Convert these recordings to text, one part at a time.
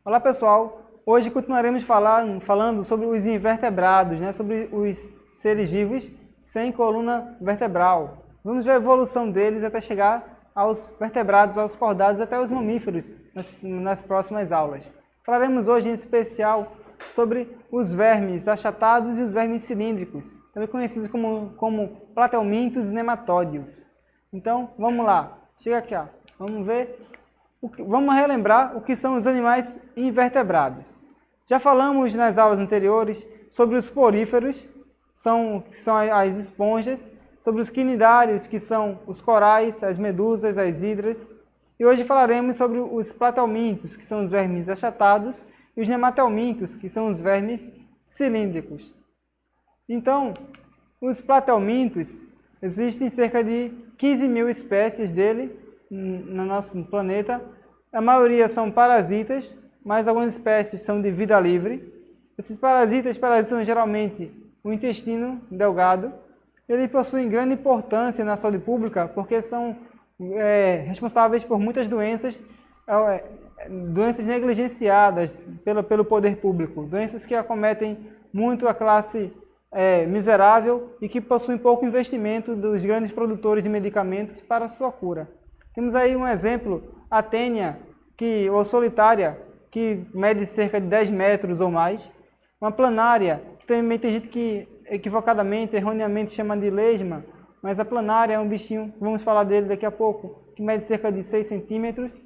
Olá pessoal, hoje continuaremos falando sobre os invertebrados, sobre os seres vivos sem coluna vertebral. Vamos ver a evolução deles até chegar aos vertebrados, aos cordados, até os mamíferos nas próximas aulas. Falaremos hoje em especial sobre os vermes achatados e os vermes cilíndricos, também conhecidos como platelmintos e nematódios. Então, vamos lá, chega aqui, vamos ver. Vamos relembrar o que são os animais invertebrados. Já falamos nas aulas anteriores sobre os poríferos, que são as esponjas, sobre os quinidários, que são os corais, as medusas, as hidras. E hoje falaremos sobre os platelmintos, que são os vermes achatados, e os nematelmintos, que são os vermes cilíndricos. Então, os platelmintos, existem cerca de 15 mil espécies dele no nosso planeta. A maioria são parasitas, mas algumas espécies são de vida livre. Esses parasitas parasitam geralmente o intestino delgado. Eles possuem grande importância na saúde pública porque são responsáveis por muitas doenças, doenças negligenciadas pelo poder público, doenças que acometem muito a classe miserável e que possuem pouco investimento dos grandes produtores de medicamentos para a sua cura. Temos aí um exemplo, a tênia, ou solitária, que mede cerca de 10 metros ou mais. Uma planária, que também tem gente que equivocadamente, erroneamente chama de lesma, mas a planária é um bichinho, vamos falar dele daqui a pouco, que mede cerca de 6 centímetros.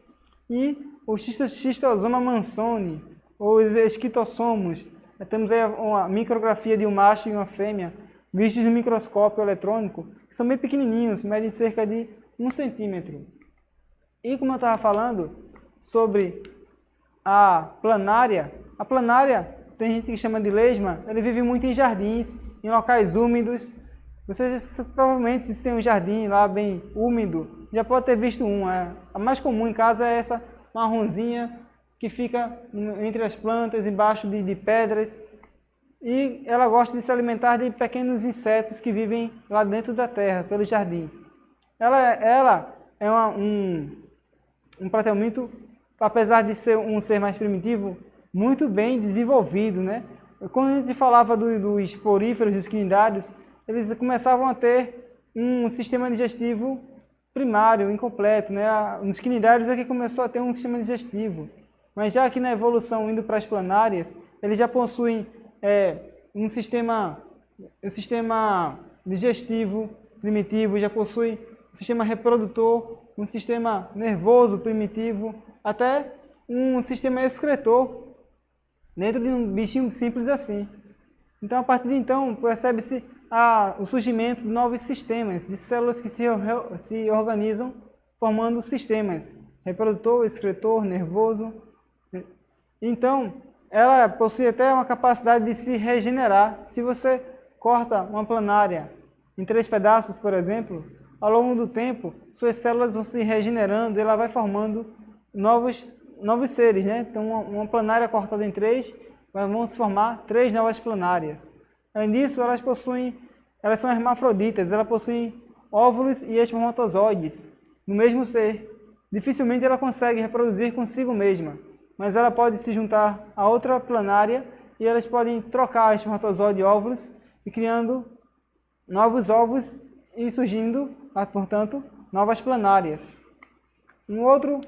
E o Schistosoma mansoni, ou os esquitossomos. Temos aí uma micrografia de um macho e uma fêmea, vistos no microscópio eletrônico, que são bem pequenininhos, medem cerca de 1 centímetro. E como eu estava falando sobre a planária tem gente que chama de lesma, ele vive muito em jardins, em locais úmidos. Vocês provavelmente, se tem um jardim lá bem úmido, já pode ter visto um. A mais comum em casa é essa marronzinha que fica entre as plantas, embaixo de pedras. E ela gosta de se alimentar de pequenos insetos que vivem lá dentro da terra, pelo jardim. Ela é um platelminto, apesar de ser um ser mais primitivo, muito bem desenvolvido, Quando a gente falava dos poríferos, dos quinidários, eles começavam a ter um sistema digestivo primário, incompleto, Nos quinidários é que começou a ter um sistema digestivo. Mas já aqui na evolução, indo para as planárias, eles já possuem um sistema digestivo primitivo, já possuem um sistema reprodutor, um sistema nervoso primitivo, até um sistema excretor dentro de um bichinho simples assim. Então, a partir de então, percebe-se o surgimento de novos sistemas, de células que se organizam formando sistemas, reprodutor, excretor, nervoso. Então, ela possui até uma capacidade de se regenerar. Se você corta uma planária em 3 pedaços, por exemplo, ao longo do tempo, suas células vão se regenerando e ela vai formando novos seres, Então, uma planária cortada em 3, vão se formar 3 novas planárias. Além disso, elas são hermafroditas, elas possuem óvulos e espermatozoides no mesmo ser. Dificilmente ela consegue reproduzir consigo mesma, mas ela pode se juntar a outra planária e elas podem trocar espermatozoide e óvulos e criando novos ovos e surgindo, portanto, novas planárias. Um outro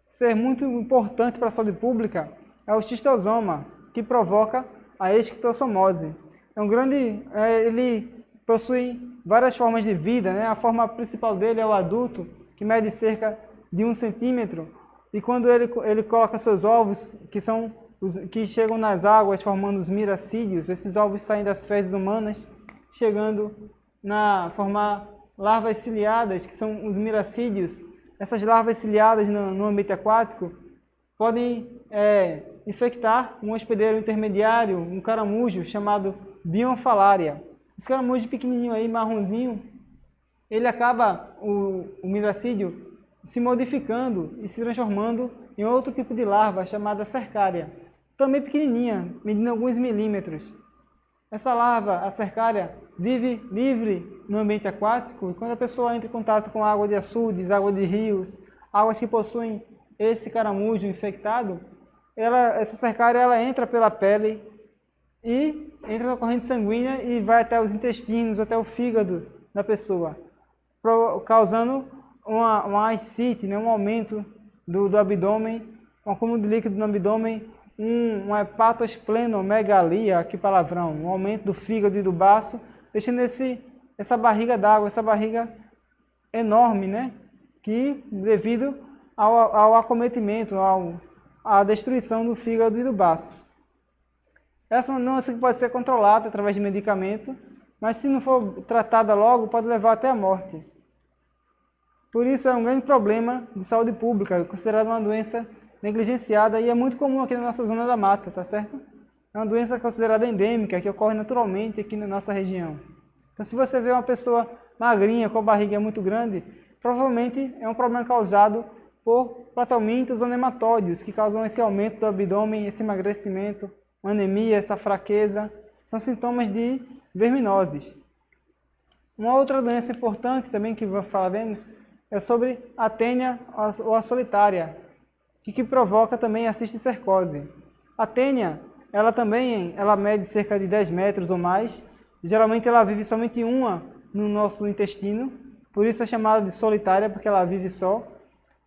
ser muito importante para a saúde pública é o xistosoma, que provoca a esquistossomose. Ele possui várias formas de vida, A forma principal dele é o adulto, que mede cerca de 1 centímetro, e quando ele coloca seus ovos, que chegam nas águas formando os miracídios, esses ovos saem das fezes humanas, chegando a formar larvas ciliadas, que são os miracídios. Essas larvas ciliadas no ambiente aquático podem infectar um hospedeiro intermediário, um caramujo chamado Bionfalaria. Esse caramujo pequenininho aí, marronzinho, ele acaba, o miracídio, se modificando e se transformando em outro tipo de larva chamada cercária, também pequenininha, medindo alguns milímetros. Essa larva, a cercária, vive livre no ambiente aquático e quando a pessoa entra em contato com água de açudes, água de rios, águas que possuem esse caramujo infectado, essa cercária ela entra pela pele e entra na corrente sanguínea e vai até os intestinos, até o fígado da pessoa, causando uma ascite, né, um aumento do abdômen, um acúmulo de líquido no abdômen, uma hepatosplenomegalia, que palavrão, um aumento do fígado e do baço, deixando essa barriga d'água, essa barriga enorme, né, que devido ao acometimento, à destruição do fígado e do baço. Essa é uma doença que pode ser controlada através de medicamento, mas se não for tratada logo, pode levar até a morte. Por isso é um grande problema de saúde pública, considerada uma doença negligenciada e é muito comum aqui na nossa zona da mata, tá certo? É uma doença considerada endêmica, que ocorre naturalmente aqui na nossa região. Então, se você vê uma pessoa magrinha, com a barriga muito grande, provavelmente é um problema causado por platelmintos ou nematóides, que causam esse aumento do abdômen, esse emagrecimento, uma anemia, essa fraqueza. São sintomas de verminoses. Uma outra doença importante também que falaremos é sobre a tênia ou a solitária, que provoca também a cisticercose. A tênia, ela mede cerca de 10 metros ou mais. Geralmente ela vive somente uma no nosso intestino, por isso é chamada de solitária, porque ela vive só.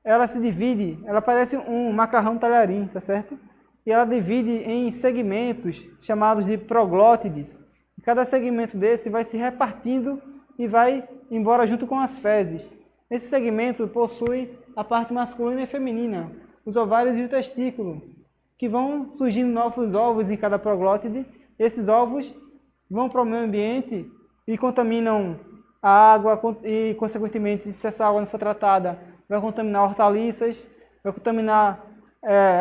Ela se divide, ela parece um macarrão talharim, tá certo? E ela divide em segmentos chamados de proglótides. E cada segmento desse vai se repartindo e vai embora junto com as fezes. Esse segmento possui a parte masculina e feminina, os ovários e o testículo, que vão surgindo novos ovos em cada proglótide. Esses ovos vão para o meio ambiente e contaminam a água e, consequentemente, se essa água não for tratada, vai contaminar hortaliças, vai contaminar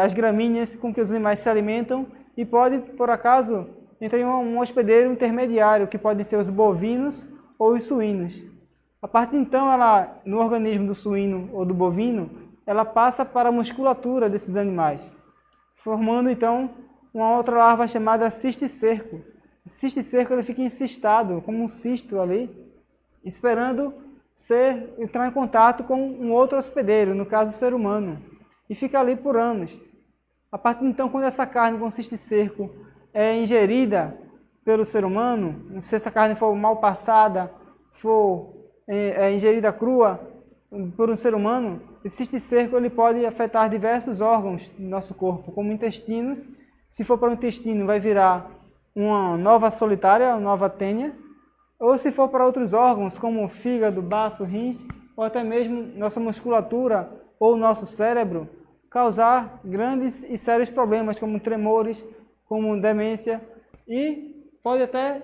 as gramíneas com que os animais se alimentam e pode, por acaso, entrar em um hospedeiro intermediário, que podem ser os bovinos ou os suínos. A partir de então, no organismo do suíno ou do bovino, ela passa para a musculatura desses animais, formando então uma outra larva chamada cisticerco. O cisticerco ele fica encistado, como um cisto ali, esperando entrar em contato com um outro hospedeiro, no caso o ser humano, e fica ali por anos. A partir de então, quando essa carne com cisticerco é ingerida pelo ser humano, se essa carne for mal passada, for ingerida crua por um ser humano, esse cisticerco ele pode afetar diversos órgãos do nosso corpo, como intestinos. Se for para o intestino, vai virar uma nova solitária, uma nova tênia, ou se for para outros órgãos, como fígado, baço, rins, ou até mesmo nossa musculatura ou nosso cérebro, causar grandes e sérios problemas, como tremores, como demência, e pode até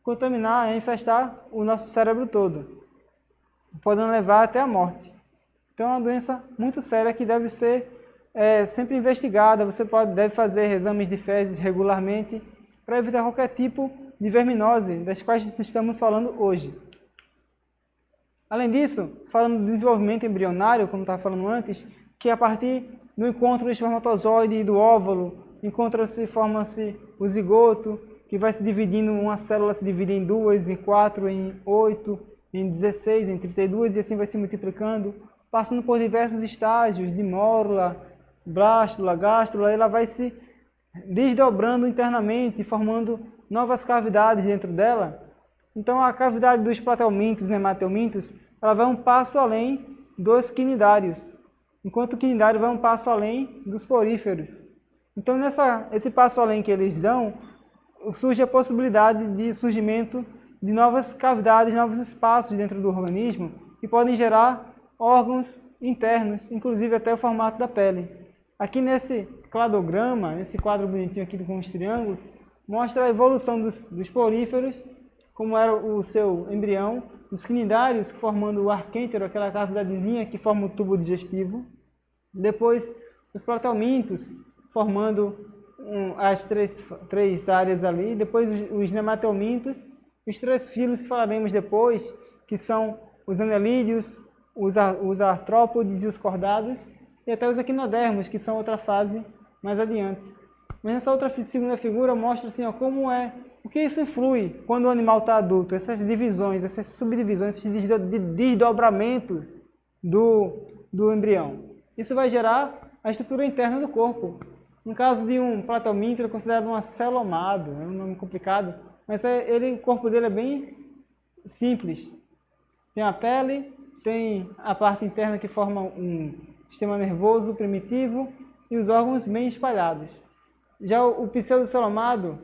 contaminar, infestar o nosso cérebro todo, podendo levar até a morte. Então é uma doença muito séria que deve ser sempre investigada. Você deve fazer exames de fezes regularmente para evitar qualquer tipo de verminose, das quais estamos falando hoje. Além disso, falando do desenvolvimento embrionário, como estava falando antes, que a partir do encontro do espermatozoide e do óvulo, forma-se o zigoto, que vai se dividindo, uma célula se divide em 2, em 4, em 8, em 16, em 32, e assim vai se multiplicando, passando por diversos estágios de mórula, blástula, gástrula, ela vai se desdobrando internamente, formando novas cavidades dentro dela. Então a cavidade dos platelmintos e nematelmintos, ela vai um passo além dos quinidários, enquanto o quinidário vai um passo além dos poríferos. Então esse passo além que eles dão, surge a possibilidade de surgimento de novas cavidades, novos espaços dentro do organismo, que podem gerar órgãos internos, inclusive até o formato da pele. Aqui nesse cladograma, esse quadro bonitinho aqui com os triângulos, mostra a evolução dos poríferos, como era o seu embrião, dos quinidários, formando o arquêntero, aquela cavidadezinha que forma o tubo digestivo. Depois, os platelmintos, formando as três áreas ali. Depois, os nematelmintos, os três filos que falaremos depois, que são os anelídeos, os artrópodes e os cordados, e até os equinodermos, que são outra fase mais adiante. Mas nessa outra segunda figura mostra assim, ó, o que isso influi quando o animal está adulto, essas divisões, essas subdivisões, esse desdobramento do embrião. Isso vai gerar a estrutura interna do corpo. No caso de um platelminto, ele é considerado um acelomado, é um nome complicado, mas o corpo dele é bem simples. Tem a pele, tem a parte interna que forma um sistema nervoso primitivo e os órgãos bem espalhados. Já o pseudocelomado,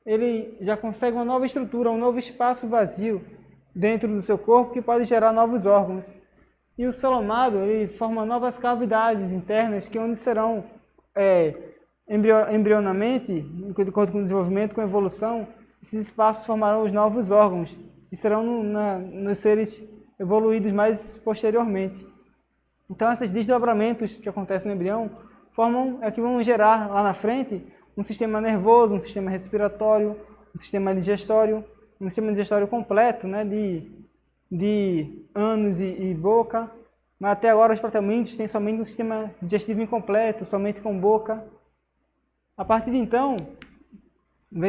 ele já consegue uma nova estrutura, um novo espaço vazio dentro do seu corpo que pode gerar novos órgãos. E o celomado, ele forma novas cavidades internas que onde serão embrionalmente, de acordo com o desenvolvimento, com a evolução, esses espaços formarão os novos órgãos e serão nos seres evoluídos mais posteriormente. Então, esses desdobramentos que acontecem no embrião que vão gerar lá na frente um sistema nervoso, um sistema respiratório, um sistema digestório completo, né, de ânus e boca. Mas até agora os platelmintos têm somente um sistema digestivo incompleto, somente com boca. A partir de então,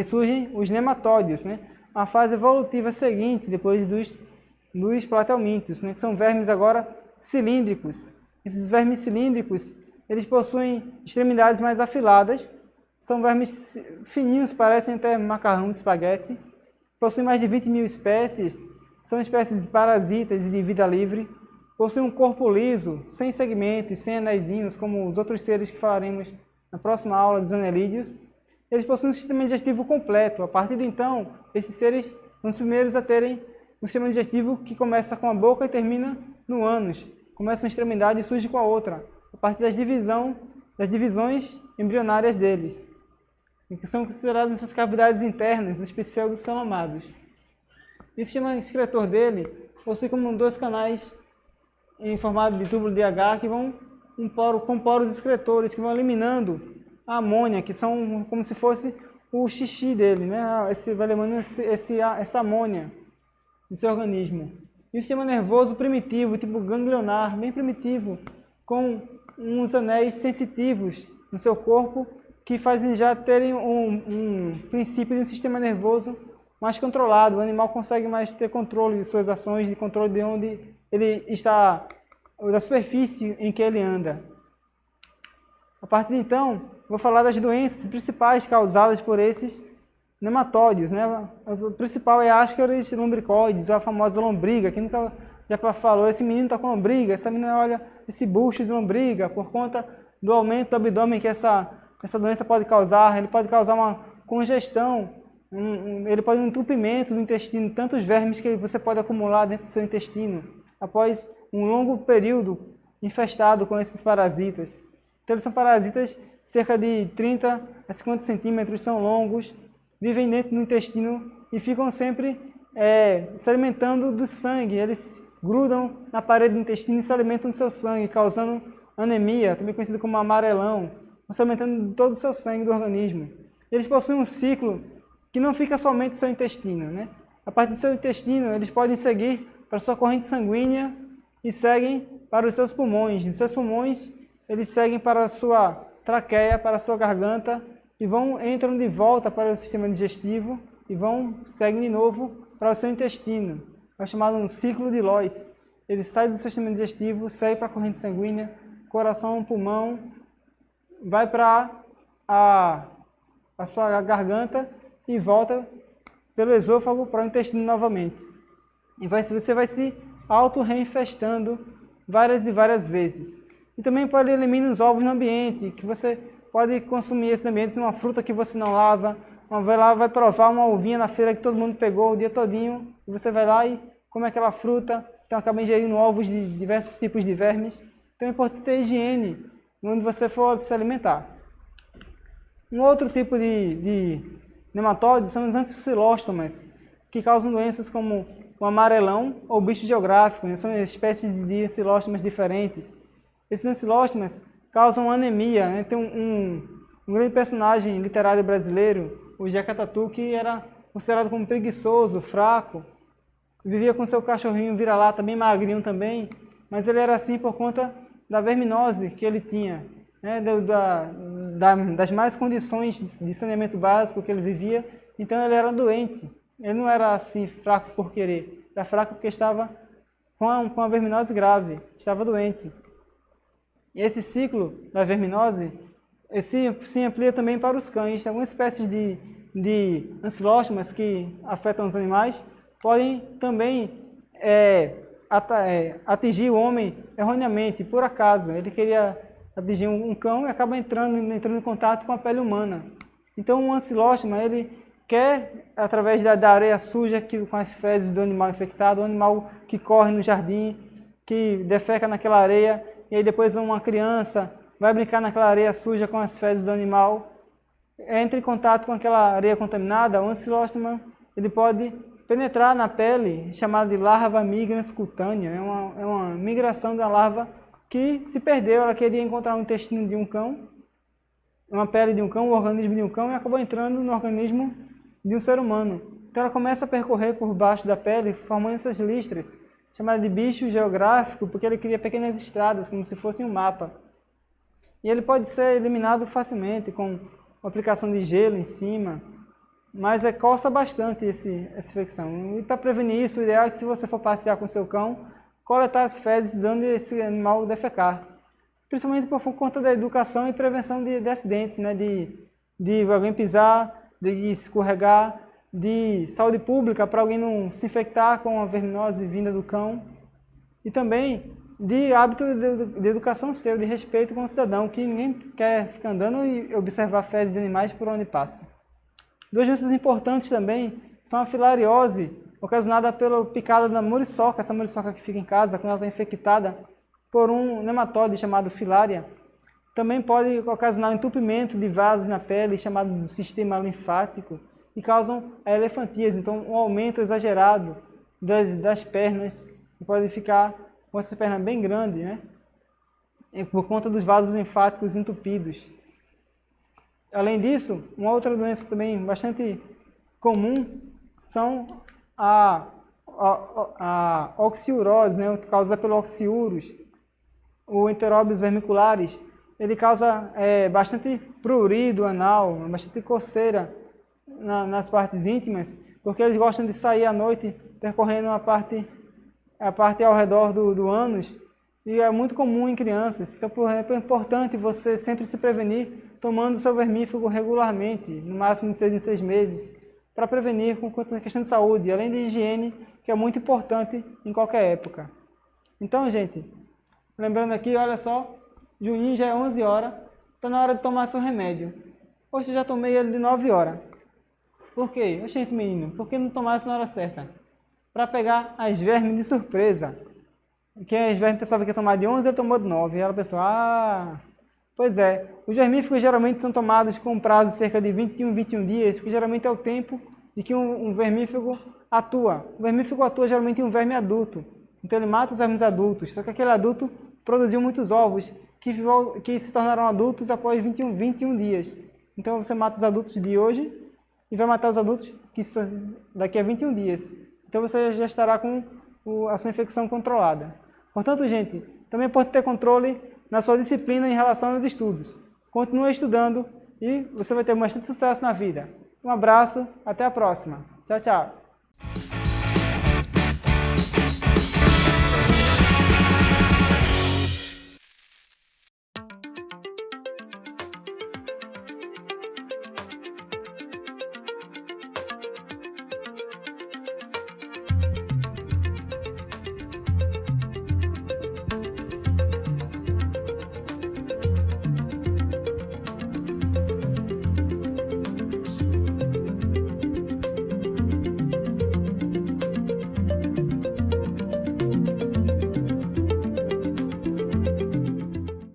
surgem os nematóides, né? A fase evolutiva seguinte, depois dos platelmintos, né? Que são vermes agora cilíndricos. Esses vermes cilíndricos, eles possuem extremidades mais afiladas, são vermes fininhos, parecem até macarrão de espaguete, possuem mais de 20 mil espécies, são espécies parasitas e de vida livre, possuem um corpo liso, sem segmentos, sem anéisinhos, como os outros seres que falaremos na próxima aula dos anelídeos. Eles possuem um sistema digestivo completo. A partir de então, esses seres são os primeiros a terem um sistema digestivo que começa com a boca e termina no ânus. Começa uma extremidade e surge com a outra, a partir das divisões embrionárias deles, que são consideradas essas cavidades internas, os pseudocelomados. E o sistema excretor dele possui como 2 canais em formato de túbulo de H que vão com poros excretores que vão eliminando a amônia, que são como se fosse o xixi dele, né? Vai eliminando essa amônia do seu organismo. E o sistema nervoso primitivo, tipo ganglionar, bem primitivo, com uns anéis sensitivos no seu corpo que fazem já terem um princípio de um sistema nervoso mais controlado. O animal consegue mais ter controle de suas ações, de controle de onde ele está, da superfície em que ele anda. A partir de então, vou falar das doenças principais causadas por esses nematóides, né? O principal é a Ascaris lumbricoides, ou a famosa lombriga. Quem nunca já falou, esse menino está com lombriga, essa menina olha esse bucho de lombriga, por conta do aumento do abdômen que essa doença pode causar. Ele pode causar uma congestão, ele pode um entupimento do intestino, tantos vermes que você pode acumular dentro do seu intestino, após um longo período infestado com esses parasitas. Então, eles são parasitas cerca de 30 a 50 centímetros, são longos, vivem dentro do intestino e ficam sempre se alimentando do sangue. Eles grudam na parede do intestino e se alimentam do seu sangue, causando anemia, também conhecido como amarelão, se alimentando de todo o seu sangue do organismo. Eles possuem um ciclo que não fica somente no seu intestino, né? A partir do seu intestino, eles podem seguir para a sua corrente sanguínea e seguem para os seus pulmões. Nos seus pulmões, eles seguem para a sua traqueia, para a sua garganta e entram de volta para o sistema digestivo e seguem de novo para o seu intestino. É chamado um ciclo de Lois. Ele sai do sistema digestivo, segue para a corrente sanguínea, coração, pulmão, vai para a sua garganta e volta pelo esôfago para o intestino novamente. E você vai se auto-reinfestando várias e várias vezes. E também pode eliminar os ovos no ambiente, que você pode consumir esses ambientes, uma fruta que você não lava, vai provar uma uvinha na feira que todo mundo pegou o dia todinho, e você vai lá e come aquela fruta, então acaba ingerindo ovos de diversos tipos de vermes. Então é importante ter higiene onde você for se alimentar. Um outro tipo de nematóides são os anticilóstomas, que causam doenças como o amarelão ou bicho geográfico, né? São espécies de ancilóstomas diferentes. Esses ancilóstomas causam anemia, né? Tem um grande personagem literário brasileiro, o Jeca Tatu, que era considerado como preguiçoso, fraco, vivia com seu cachorrinho vira-lata, bem magrinho também, mas ele era assim por conta da verminose que ele tinha, né? Das más condições de saneamento básico que ele vivia, então ele era doente. Ele não era assim fraco por querer, era fraco porque estava com a verminose grave, estava doente. E esse ciclo da verminose, Esse se amplia também para os cães. Algumas espécies de ancilóstomas que afetam os animais podem também atingir o homem erroneamente, por acaso. Ele queria atingir um cão e acaba entrando em contato com a pele humana. Então, um ancilóstoma, ele quer, através da areia suja, com as fezes do animal infectado, o animal que corre no jardim, que defeca naquela areia, e aí depois uma criança vai brincar naquela areia suja com as fezes do animal, entra em contato com aquela areia contaminada, o ancilóstoma ele pode penetrar na pele, chamada de larva migrans cutânea. É uma migração da larva que se perdeu. Ela queria encontrar o intestino de um cão, uma pele de um cão, o organismo de um cão, e acabou entrando no organismo de um ser humano. Então ela começa a percorrer por baixo da pele, formando essas listras, chamada de bicho geográfico, porque ele cria pequenas estradas, como se fosse um mapa. E ele pode ser eliminado facilmente, com a aplicação de gelo em cima, mas coça bastante essa infecção. E para prevenir isso, o ideal é que, se você for passear com seu cão, coletar as fezes de onde esse animal defecar. Principalmente por conta da educação e prevenção de acidentes, né? de alguém pisar, de escorregar, de saúde pública, para alguém não se infectar com a verminose vinda do cão. E também de hábito de educação seu, de respeito com o cidadão, que ninguém quer ficar andando e observar fezes de animais por onde passa. Duas doenças importantes também são a filariose, ocasionada pela picada da muriçoca, essa muriçoca que fica em casa, quando ela está infectada por um nematóide chamado filária. Também pode ocasionar um entupimento de vasos na pele, chamado do sistema linfático, e causam a elefantíase, então um aumento exagerado das pernas, e pode ficar com essa perna bem grande, né? Por conta dos vasos linfáticos entupidos. Além disso, uma outra doença também bastante comum são a oxiurose, né? Causada pelo oxiurus, o Enterobius vermicularis. Ele causa bastante prurido anal, bastante coceira nas partes íntimas, porque eles gostam de sair à noite percorrendo a parte ao redor do ânus, e é muito comum em crianças. Então é importante você sempre se prevenir tomando seu vermífugo regularmente, no máximo de 6 em 6 meses, para prevenir com a questão de saúde, além de higiene, que é muito importante em qualquer época. Então, gente, lembrando aqui, olha só, Juninho já é 11 horas, está na hora de tomar seu remédio. Hoje eu já tomei ele de 9 horas. Por quê? Gente, menino, por que não tomasse na hora certa? Para pegar as vermes de surpresa. Quem as vermes pensava que ia tomar de 11, ele tomou de 9. E ela pensou, pois é. Os vermífugos geralmente são tomados com um prazo de cerca de 21 dias, que geralmente é o tempo de que um vermífugo atua. O vermífugo atua geralmente em um verme adulto. Então ele mata os vermes adultos, só que aquele adulto produziu muitos ovos, que se tornaram adultos após 21 dias. Então você mata os adultos de hoje e vai matar os adultos daqui a 21 dias. Então você já estará com a sua infecção controlada. Portanto, gente, também pode ter controle na sua disciplina em relação aos estudos. Continue estudando e você vai ter bastante sucesso na vida. Um abraço, até a próxima. Tchau, tchau.